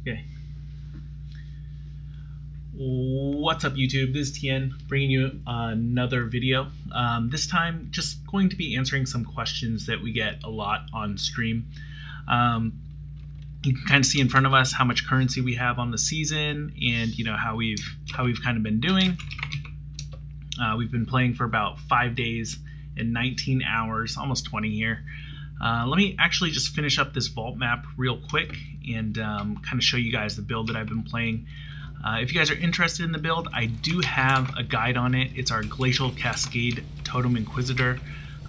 Okay. What's up, YouTube? This is Tien bringing you another video. This time just going to be answering some questions that we get a lot on stream. You can kind of see in front of us how much currency we have on the season, and how we've kind of been doing. We've been playing for about 5 days and 19 hours, almost 20 here. Let me actually just finish up this vault map real quick and kind of show you guys the build that I've been playing. If you guys are interested in the build, I do have a guide on it. It's our Glacial Cascade Totem Inquisitor.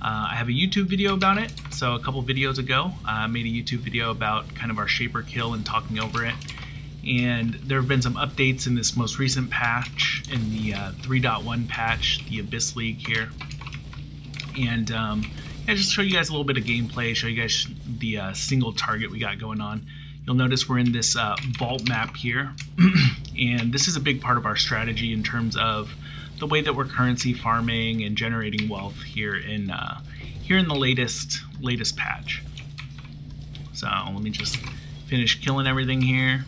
I have a YouTube video about it. So a couple videos ago, I made a YouTube video about kind of our Shaper kill and talking over it. And there have been some updates in this most recent patch, in the 3.1 patch, the Abyss League here. And yeah, just show you guys a little bit of gameplay, show you guys the single target we got going on. You'll notice we're in this vault map here, and this is a big part of our strategy in terms of the way that we're currency farming and generating wealth here in the latest patch. So let me just finish killing everything here,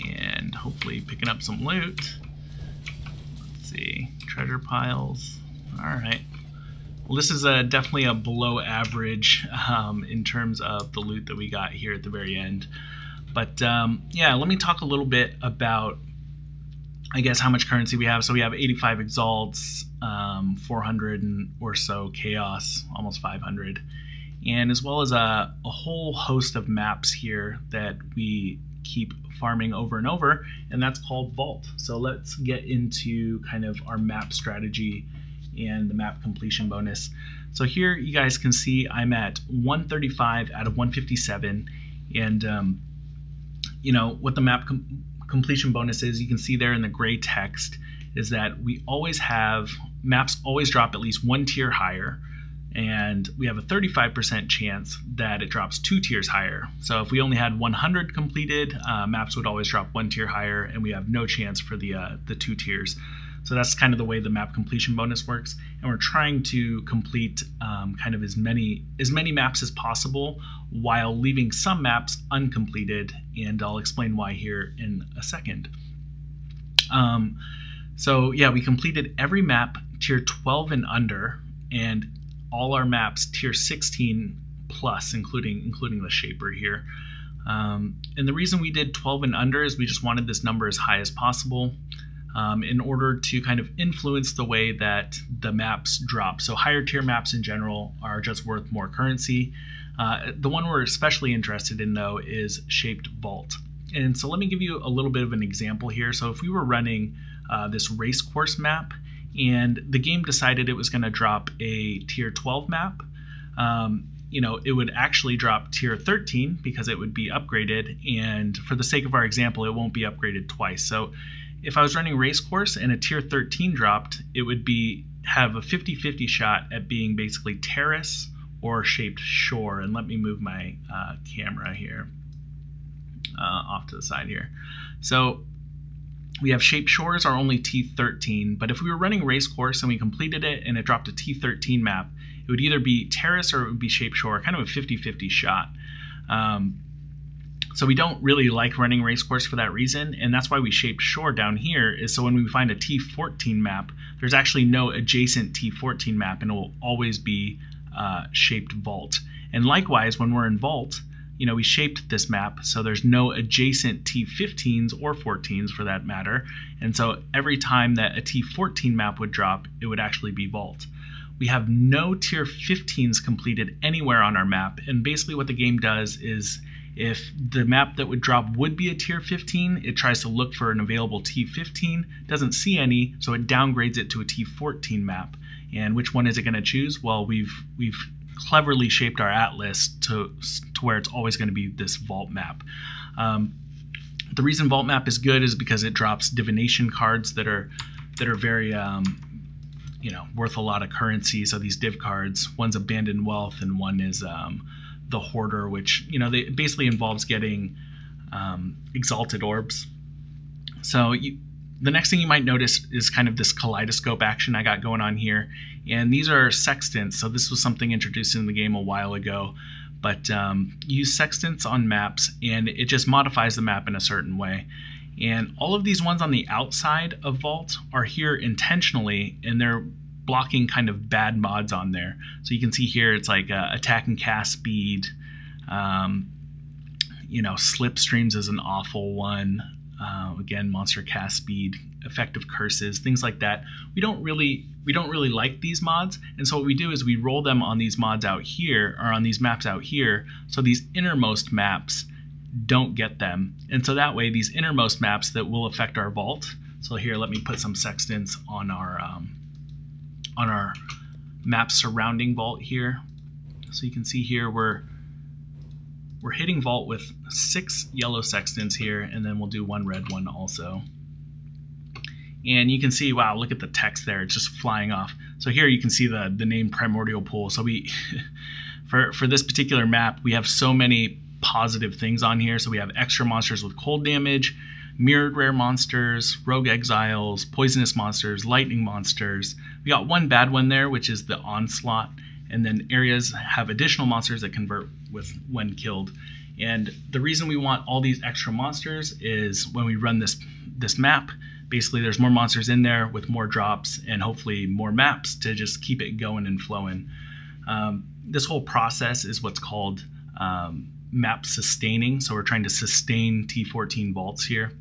and hopefully picking up some loot. Let's see, treasure piles. All right. Well, this is definitely a below average in terms of the loot that we got here at the very end. But yeah, let me talk a little bit about, I guess, how much currency we have. So we have 85 exalts, 400 or so chaos, almost 500, and as well as a whole host of maps here that we keep farming over and over, and that's called Vault. So let's get into kind of our map strategy and the map completion bonus. So here you guys can see I'm at 135 out of 157, and what the map completion bonus is, you can see there in the gray text, is that we always have maps always drop at least one tier higher, and we have a 35% chance that it drops 2 tiers higher. So if we only had 100 completed, maps would always drop 1 tier higher, and we have no chance for the 2 tiers. So that's kind of the way the map completion bonus works, and we're trying to complete kind of as many maps as possible while leaving some maps uncompleted, and I'll explain why here in a second. So yeah, we completed every map tier 12 and under, and all our maps tier 16 plus, including the Shaper here. And the reason we did 12 and under is we just wanted this number as high as possible, in order to kind of influence the way that the maps drop. So higher tier maps in general are just worth more currency. The one we're especially interested in, though, is Shaped Vault. And so let me give you a little bit of an example here. So if we were running this race course map, and the game decided it was going to drop a tier 12 map, it would actually drop tier 13 because it would be upgraded, and for the sake of our example, it won't be upgraded twice. So if I was running race course and a tier 13 dropped, it would have a 50-50 shot at being basically terrace or shaped shore. And let me move my camera here off to the side here. So we have shaped shores are only T13, but if we were running race course and we completed it and it dropped a T13 map, it would either be terrace or it would be shaped shore, kind of a 50-50 shot. So we don't really like running race course for that reason, and that's why we shaped shore down here, is so when we find a T14 map, there's actually no adjacent T14 map, and it will always be shaped vault. And likewise, when we're in vault, we shaped this map, so there's no adjacent T15s or 14s for that matter, and so every time that a T14 map would drop, it would actually be vault. We have no tier 15s completed anywhere on our map, and basically what the game does is, if the map that would drop would be a tier 15, it tries to look for an available T15, doesn't see any, so it downgrades it to a T14 map. And which one is it going to choose? Well, we've cleverly shaped our atlas to where it's always going to be this vault map. The reason vault map is good is because it drops divination cards that are very worth a lot of currency. So these div cards, one's abandoned wealth and one is the hoarder, which they basically involves getting exalted orbs. So the next thing you might notice is kind of this kaleidoscope action I got going on here, and these are sextants. So this was something introduced in the game a while ago, but use Sextants on maps, and it just modifies the map in a certain way. And all of these ones on the outside of Vault are here intentionally, and they're blocking kind of bad mods on there. So you can see here it's like attack and cast speed, you know, slipstreams is an awful one. Again, monster cast speed, effective curses, things like that. We don't really like these mods, and so what we do is we roll them on these mods out here, or on these maps out here, so these innermost maps don't get them. And so that way these innermost maps that will affect our Vault. So here, let me put some Sextants on our map surrounding Vault here. So you can see here we're hitting Vault with 6 yellow Sextants here, and then we'll do 1 red one also. And you can see, wow, look at the text there, it's just flying off. So here you can see the name Primordial Pool. So we, for this particular map, we have so many positive things on here. So we have extra monsters with cold damage, mirrored rare monsters, rogue exiles, poisonous monsters, lightning monsters. We got 1 bad one there, which is the Onslaught. And then areas have additional monsters that convert with when killed. And the reason we want all these extra monsters is when we run this map, basically there's more monsters in there with more drops and hopefully more maps to just keep it going and flowing. This whole process is what's called map sustaining. So we're trying to sustain T14 vaults here.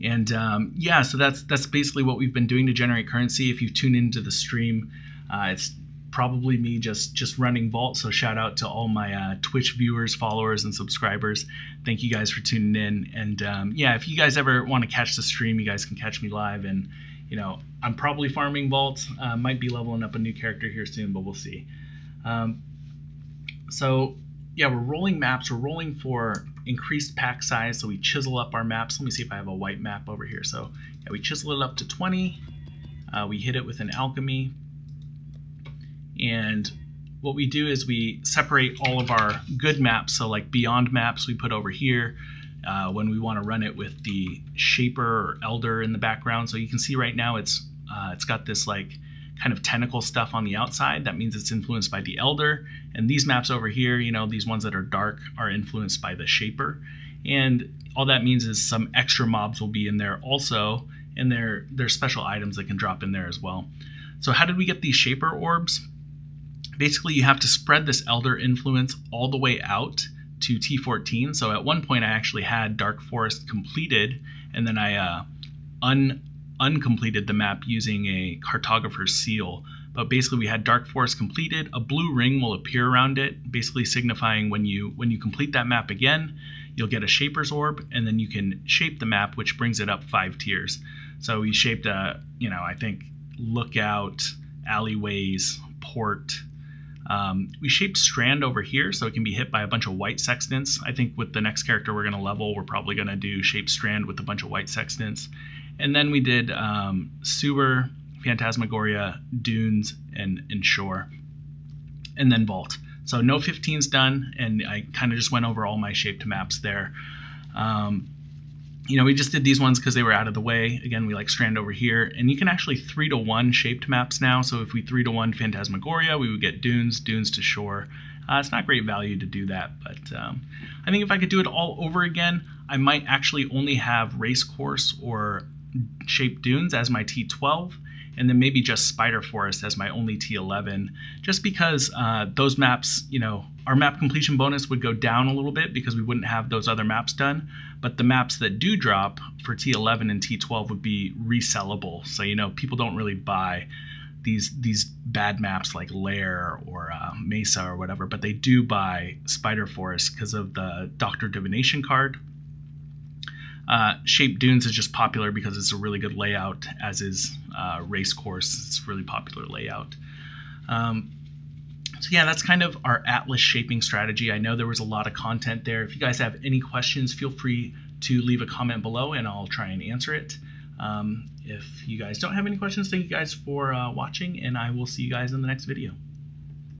And yeah, so that's basically what we've been doing to generate currency. If you tune into the stream, it's probably me just running Vault. So shout out to all my Twitch viewers, followers, and subscribers. Thank you guys for tuning in. And yeah, if you guys ever want to catch the stream, you guys can catch me live. And you know, I'm probably farming Vault. Might be leveling up a new character here soon, but we'll see. So yeah, we're rolling maps. We're rolling for increased pack size, so we chisel up our maps. Let me see if I have a white map over here. So yeah, we chisel it up to 20. We hit it with an alchemy. And what we do is we separate all of our good maps, so like beyond maps we put over here when we want to run it with the Shaper or Elder in the background. So you can see right now it's got this like kind of tentacle stuff on the outside. That means it's influenced by the Elder. And these maps over here, you know, these ones that are dark are influenced by the Shaper. And all that means is some extra mobs will be in there also, and there's special items that can drop in there as well. So how did we get these Shaper orbs? Basically, you have to spread this Elder influence all the way out to T14. So at one point, I actually had Dark Forest completed, and then I uncompleted the map using a Cartographer's Seal. But basically, we had Dark Forest completed. A blue ring will appear around it, basically signifying when you complete that map again, you'll get a Shaper's Orb, and then you can shape the map, which brings it up 5 tiers. So we shaped you know, I think Lookout, Alleyways, Port. We shaped Strand over here, so it can be hit by a bunch of white Sextants. I think with the next character we're going to level, we're probably going to do Shape Strand with a bunch of white Sextants. And then we did Sewer, Phantasmagoria, Dunes, and Shore. And then Vault. So no 15's done, and I kind of just went over all my shaped maps there. You know, we just did these ones because they were out of the way. Again, we like Strand over here. And you can actually 3-to-1 shaped maps now. So if we 3-to-1 Phantasmagoria, we would get Dunes, Dunes to Shore. It's not great value to do that, but I think if I could do it all over again, I might actually only have Racecourse or Shaped Dunes as my T12, and then maybe just Spider Forest as my only T11, just because those maps, you know, our map completion bonus would go down a little bit because we wouldn't have those other maps done, but the maps that do drop for T11 and T12 would be resellable. So, you know, people don't really buy these bad maps like Lair or Mesa or whatever, but they do buy Spider Forest because of the Doctor Divination card. Shaped Dunes is just popular because it's a really good layout, as is Racecourse. It's a really popular layout. So yeah, that's kind of our Atlas shaping strategy. I know there was a lot of content there. If you guys have any questions, feel free to leave a comment below and I'll try and answer it. If you guys don't have any questions, thank you guys for watching, and I will see you guys in the next video.